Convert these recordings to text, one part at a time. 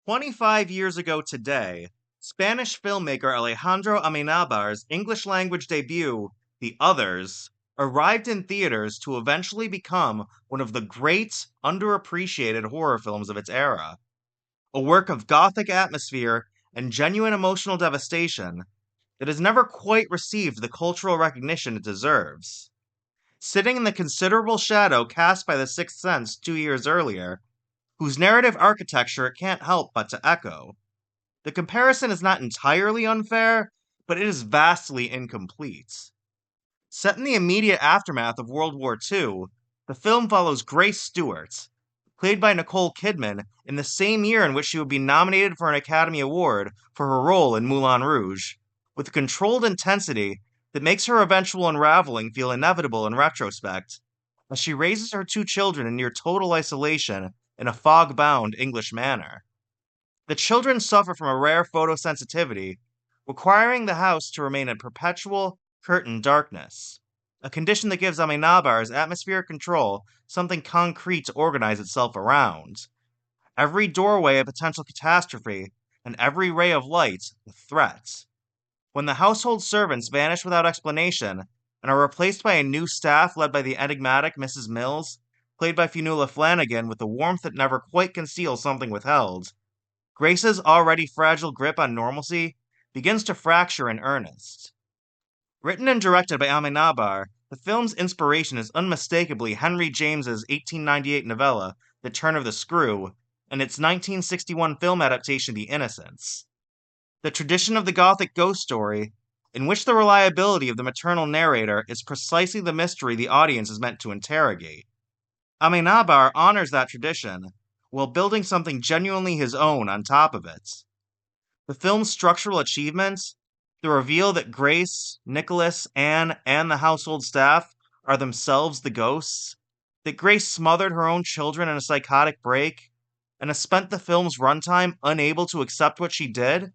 25 years ago today, Spanish filmmaker Alejandro Amenabar's English language debut, The Others, arrived in theaters to eventually become one of the great, underappreciated horror films of its era. A work of gothic atmosphere and genuine emotional devastation that has never quite received the cultural recognition it deserves. Sitting in the considerable shadow cast by The Sixth Sense 2 years earlier, whose narrative architecture it can't help but to echo. The comparison is not entirely unfair, but it is vastly incomplete. Set in the immediate aftermath of World War II, the film follows Grace Stewart, played by Nicole Kidman in the same year in which she would be nominated for an Academy Award for her role in Moulin Rouge, with a controlled intensity that makes her eventual unraveling feel inevitable in retrospect, as she raises her two children in near total isolation in a fog-bound English manner. The children suffer from a rare photosensitivity, requiring the house to remain in perpetual, curtained darkness, a condition that gives Amenabar's atmospheric control something concrete to organize itself around. Every doorway a potential catastrophe, and every ray of light a threat. When the household servants vanish without explanation and are replaced by a new staff led by the enigmatic Mrs. Mills, played by Fionnuala Flanagan with the warmth that never quite conceals something withheld, Grace's already fragile grip on normalcy begins to fracture in earnest. Written and directed by Amenabar, the film's inspiration is unmistakably Henry James's 1898 novella, The Turn of the Screw, and its 1961 film adaptation, The Innocents. The tradition of the Gothic ghost story, in which the reliability of the maternal narrator is precisely the mystery the audience is meant to interrogate. Amenabar honors that tradition, while building something genuinely his own on top of it. The film's structural achievements, the reveal that Grace, Nicholas, Anne, and the household staff are themselves the ghosts, that Grace smothered her own children in a psychotic break, and has spent the film's runtime unable to accept what she did,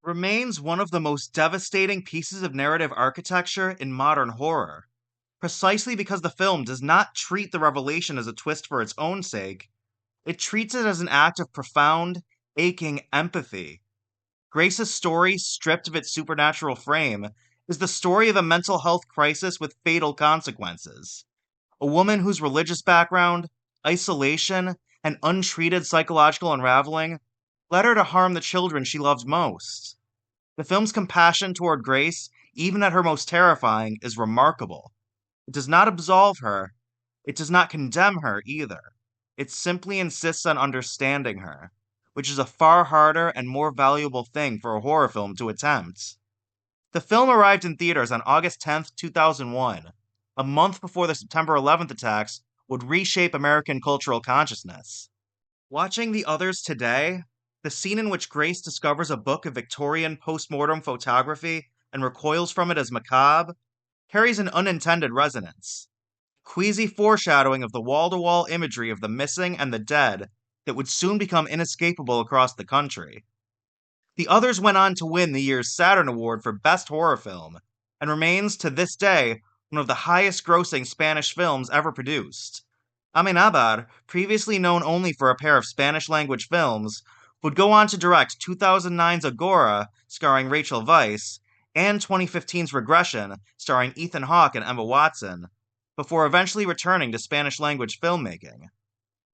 remains one of the most devastating pieces of narrative architecture in modern horror, precisely because the film does not treat the revelation as a twist for its own sake. It treats it as an act of profound, aching empathy. Grace's story, stripped of its supernatural frame, is the story of a mental health crisis with fatal consequences. A woman whose religious background, isolation, and untreated psychological unraveling led her to harm the children she loved most. The film's compassion toward Grace, even at her most terrifying, is remarkable. It does not absolve her, it does not condemn her either. It simply insists on understanding her, which is a far harder and more valuable thing for a horror film to attempt. The film arrived in theaters on August 10th, 2001, a month before the September 11th attacks would reshape American cultural consciousness. Watching The Others today, the scene in which Grace discovers a book of Victorian postmortem photography and recoils from it as macabre, carries an unintended resonance. Queasy foreshadowing of the wall to wall imagery of the missing and the dead that would soon become inescapable across the country. The Others went on to win the year's Saturn Award for Best Horror Film, and remains to this day one of the highest grossing Spanish films ever produced. Amenabar, previously known only for a pair of Spanish language films, would go on to direct 2009's Agora, starring Rachel Weisz, and 2015's Regression, starring Ethan Hawke and Emma Watson, before eventually returning to Spanish language filmmaking.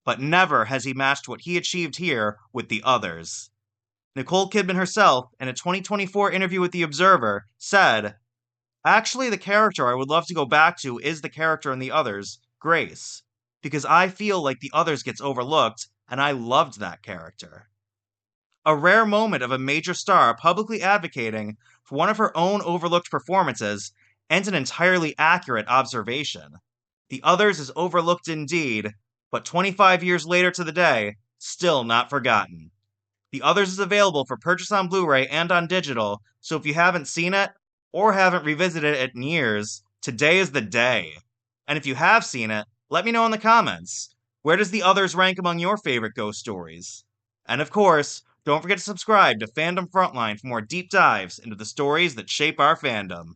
But never has he matched what he achieved here with The Others. Nicole Kidman herself, in a 2024 interview with The Observer, said, "Actually, the character I would love to go back to is the character in The Others, Grace, because I feel like The Others gets overlooked, and I loved that character." A rare moment of a major star publicly advocating for one of her own overlooked performances, and an entirely accurate observation. The Others is overlooked indeed, but 25 years later to the day, still not forgotten. The Others is available for purchase on Blu-ray and on digital, so if you haven't seen it, or haven't revisited it in years, today is the day. And if you have seen it, let me know in the comments. Where does The Others rank among your favorite ghost stories? And of course, don't forget to subscribe to Fandom Frontline for more deep dives into the stories that shape our fandom.